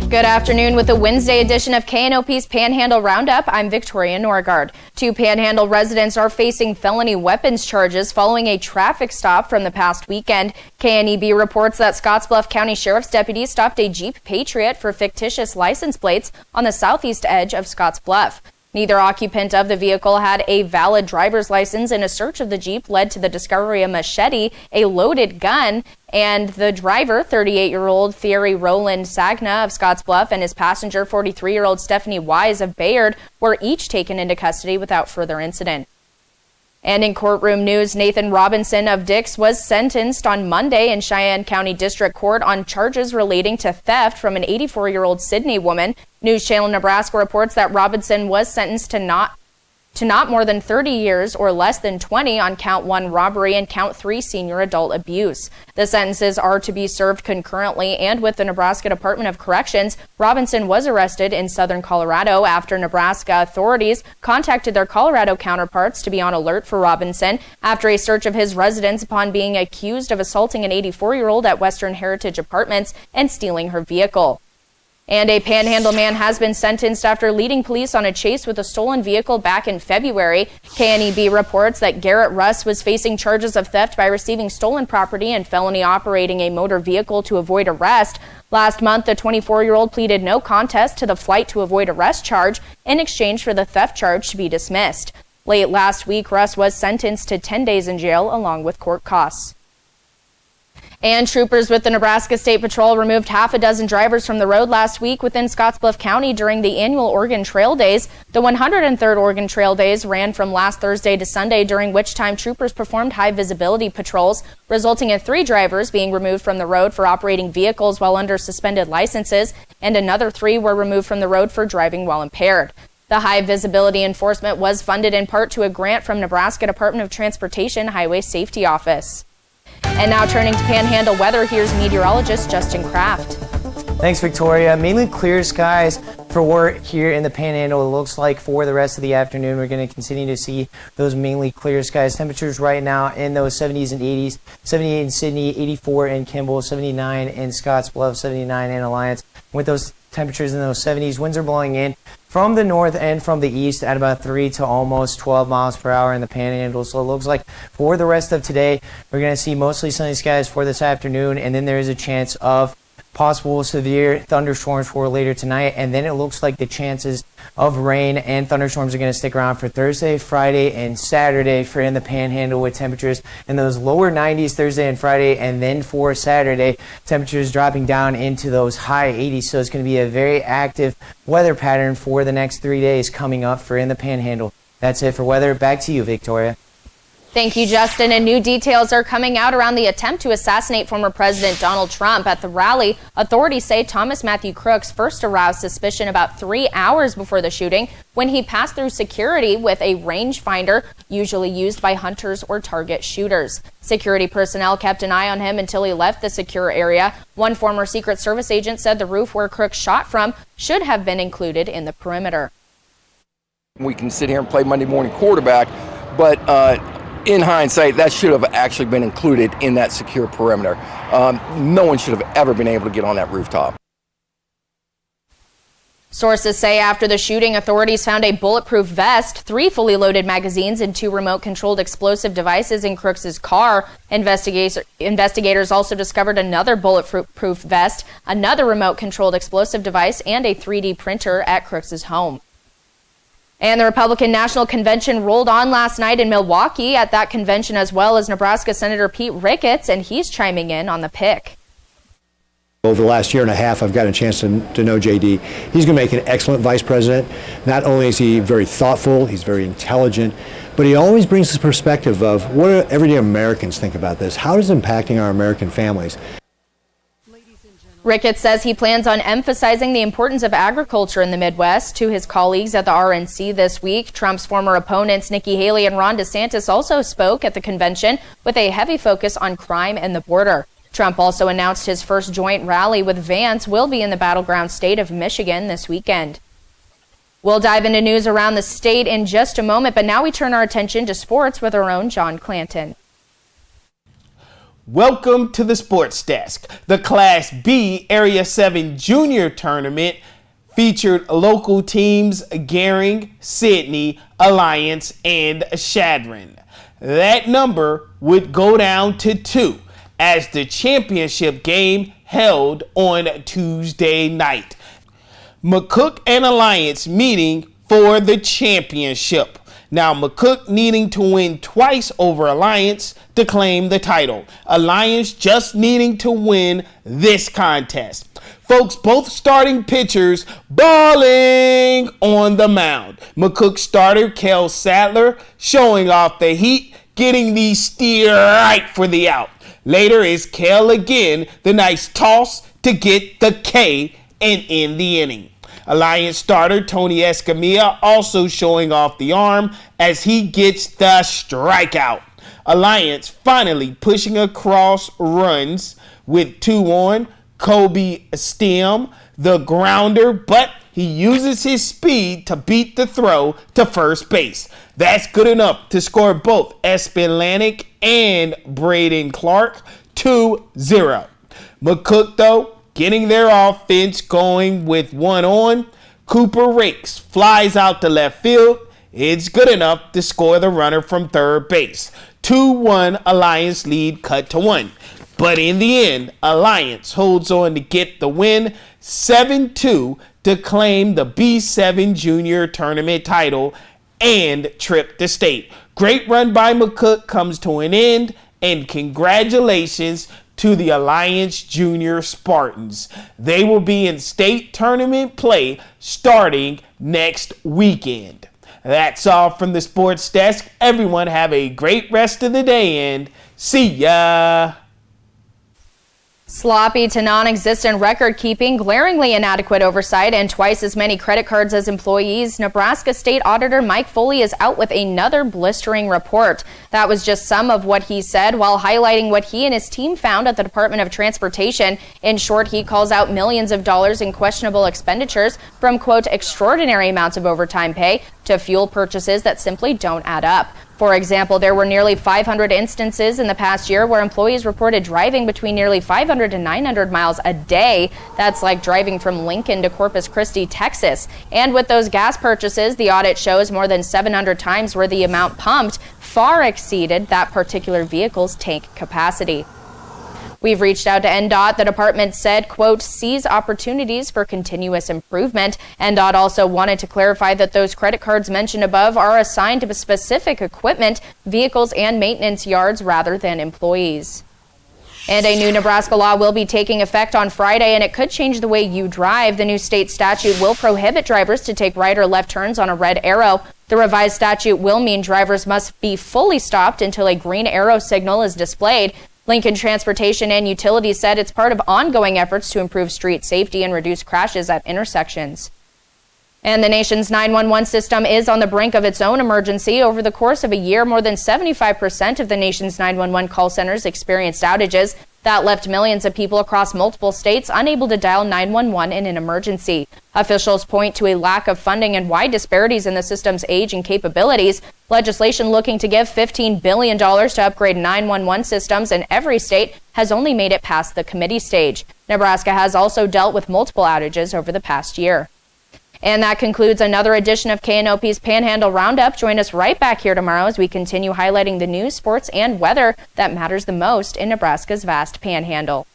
Good afternoon with the Wednesday edition of KNOP's Panhandle Roundup. I'm Victoria Norgard. 2 Panhandle residents are facing felony weapons charges following a traffic stop from the past weekend. KNEB reports that Scottsbluff County Sheriff's deputies stopped a Jeep Patriot for fictitious license plates on the southeast edge of Scottsbluff. Neither occupant of the vehicle had a valid driver's license, and a search of the Jeep led to the discovery of a machete, a loaded gun, and the driver, 38-year-old Thierry Roland Sagna of Scottsbluff, and his passenger, 43-year-old Stephanie Wise of Bayard, were each taken into custody without further incident. And in courtroom news, Nathan Robinson of Dix was sentenced on Monday in Cheyenne County District Court on charges relating to theft from an 84-year-old Sidney Woman. News Channel Nebraska reports that Robinson was sentenced to not more than 30 years or less than 20 on count 1 robbery and count 3 senior adult abuse. The sentences are to be served concurrently, and with the Nebraska Department of Corrections, Robinson was arrested in southern Colorado after Nebraska authorities contacted their Colorado counterparts to be on alert for Robinson after a search of his residence upon being accused of assaulting an 84-year-old at Western Heritage Apartments and stealing her vehicle. And a Panhandle man has been sentenced after leading police on a chase with a stolen vehicle back in February. KNEB reports that Garrett Russ was facing charges of theft by receiving stolen property and felony operating a motor vehicle to avoid arrest. Last month, the 24-year-old pleaded no contest to the flight to avoid arrest charge in exchange for the theft charge to be dismissed. Late last week, Russ was sentenced to 10 days in jail along with court costs. And troopers with the Nebraska State Patrol removed half a dozen drivers from the road last week within Scottsbluff County during the annual Oregon Trail Days. The 103rd Oregon Trail Days ran from last Thursday to Sunday, during which time troopers performed high visibility patrols, resulting in 3 drivers being removed from the road for operating vehicles while under suspended licenses, and another 3 were removed from the road for driving while impaired. The high visibility enforcement was funded in part to a grant from Nebraska Department of Transportation Highway Safety Office. And now turning to Panhandle weather, here's meteorologist Justin Kraft. Thanks, Victoria. Mainly clear skies for work here in the Panhandle. It looks like for the rest of the afternoon, we're going to continue to see those mainly clear skies. Temperatures right now in those 70s and 80s, 78 in Sidney, 84 in Kimball, 79 in Scottsbluff, 79 in Alliance. With those temperatures in those 70s, winds are blowing in from the north and from the east at about 3 to almost 12 miles per hour in the Panhandle. So it looks like for the rest of today, we're going to see mostly sunny skies for this afternoon, and then there is a chance of possible severe thunderstorms for later tonight. And then it looks like the chances of rain and thunderstorms are going to stick around for Thursday, Friday, and Saturday for in the Panhandle, with temperatures in those lower 90s Thursday and Friday, and then for Saturday, temperatures dropping down into those high 80s. So it's going to be a very active weather pattern for the next 3 days coming up for in the Panhandle. That's it for weather. Back to you, Victoria. Thank you, Justin. And new details are coming out around the attempt to assassinate former President Donald Trump. At the rally, authorities say Thomas Matthew Crooks first aroused suspicion about 3 hours before the shooting when he passed through security with a rangefinder, usually used by hunters or target shooters. Security personnel kept an eye on him until he left the secure area. One former Secret Service agent said the roof where Crooks shot from should have been included in the perimeter. We can sit here and play Monday morning quarterback, but in hindsight, that should have actually been included in that secure perimeter. No one should have ever been able to get on that rooftop. Sources say after the shooting, authorities found a bulletproof vest, 3 fully loaded magazines, and 2 remote-controlled explosive devices in Crooks's car. Investigators also discovered another bulletproof vest, another remote-controlled explosive device, and a 3D printer at Crooks's home. And the Republican National Convention rolled on last night in Milwaukee. At that convention, as well as Nebraska Senator Pete Ricketts, and he's chiming in on the pick. Over the last year and a half, I've gotten a chance to know JD. He's going to make an excellent vice president. Not only is he very thoughtful, he's very intelligent, but he always brings this perspective of what do everyday Americans think about this? How is it impacting our American families? Ricketts says he plans on emphasizing the importance of agriculture in the Midwest to his colleagues at the RNC this week. Trump's former opponents Nikki Haley and Ron DeSantis also spoke at the convention with a heavy focus on crime and the border. Trump also announced his first joint rally with Vance will be in the battleground state of Michigan this weekend. We'll dive into news around the state in just a moment, but now we turn our attention to sports with our own John Clanton. Welcome to the Sports Desk. The Class B Area 7 Junior Tournament featured local teams Gering, Sidney, Alliance, and Chadron. That number would go down to 2 as the championship game held on Tuesday night. McCook and Alliance meeting for the championship. Now, McCook needing to win twice over Alliance to claim the title. Alliance just needing to win this contest. Folks, both starting pitchers balling on the mound. McCook starter Kel Sadler showing off the heat, getting the steer right for the out. Later is Kel again, the nice toss to get the K and end the inning. Alliance starter Tony Escamilla also showing off the arm as he gets the strikeout. Alliance finally pushing across runs with 2 on. Kobe Stem, the grounder, but he uses his speed to beat the throw to first base. That's good enough to score both Espelanic and Braden Clark 2-0. McCook, though, getting their offense going with 1 on. Cooper rakes, flies out to left field. It's good enough to score the runner from third base. 2-1 Alliance lead cut to 1. But in the end, Alliance holds on to get the win 7-2 to claim the B7 Junior Tournament title and trip to state. Great run by McCook comes to an end, and congratulations to the Alliance Junior Spartans. They will be in state tournament play starting next weekend. That's all from the Sports Desk. Everyone have a great rest of the day and see ya. Sloppy to non-existent record keeping, glaringly inadequate oversight, and twice as many credit cards as employees. Nebraska State Auditor Mike Foley is out with another blistering report. That was just some of what he said while highlighting what he and his team found at the Department of Transportation. In short, he calls out millions of dollars in questionable expenditures from, quote, extraordinary amounts of overtime pay to fuel purchases that simply don't add up. For example, there were nearly 500 instances in the past year where employees reported driving between nearly 500 to 900 miles a day. That's like driving from Lincoln to Corpus Christi, Texas. And with those gas purchases, the audit shows more than 700 times where the amount pumped far exceeded that particular vehicle's tank capacity. We've reached out to NDOT. The department said, quote, sees opportunities for continuous improvement. NDOT also wanted to clarify that those credit cards mentioned above are assigned to specific equipment, vehicles, and maintenance yards rather than employees. And a new Nebraska law will be taking effect on Friday, and it could change the way you drive. The new state statute will prohibit drivers to take right or left turns on a red arrow. The revised statute will mean drivers must be fully stopped until a green arrow signal is displayed. Lincoln Transportation and Utilities said it's part of ongoing efforts to improve street safety and reduce crashes at intersections. And the nation's 911 system is on the brink of its own emergency. Over the course of a year, more than 75% of the nation's 911 call centers experienced outages. That left millions of people across multiple states unable to dial 911 in an emergency. Officials point to a lack of funding and wide disparities in the system's age and capabilities. Legislation looking to give $15 billion to upgrade 911 systems in every state has only made it past the committee stage. Nebraska has also dealt with multiple outages over the past year. And that concludes another edition of KNOP's Panhandle Roundup. Join us right back here tomorrow as we continue highlighting the news, sports, and weather that matters the most in Nebraska's vast panhandle.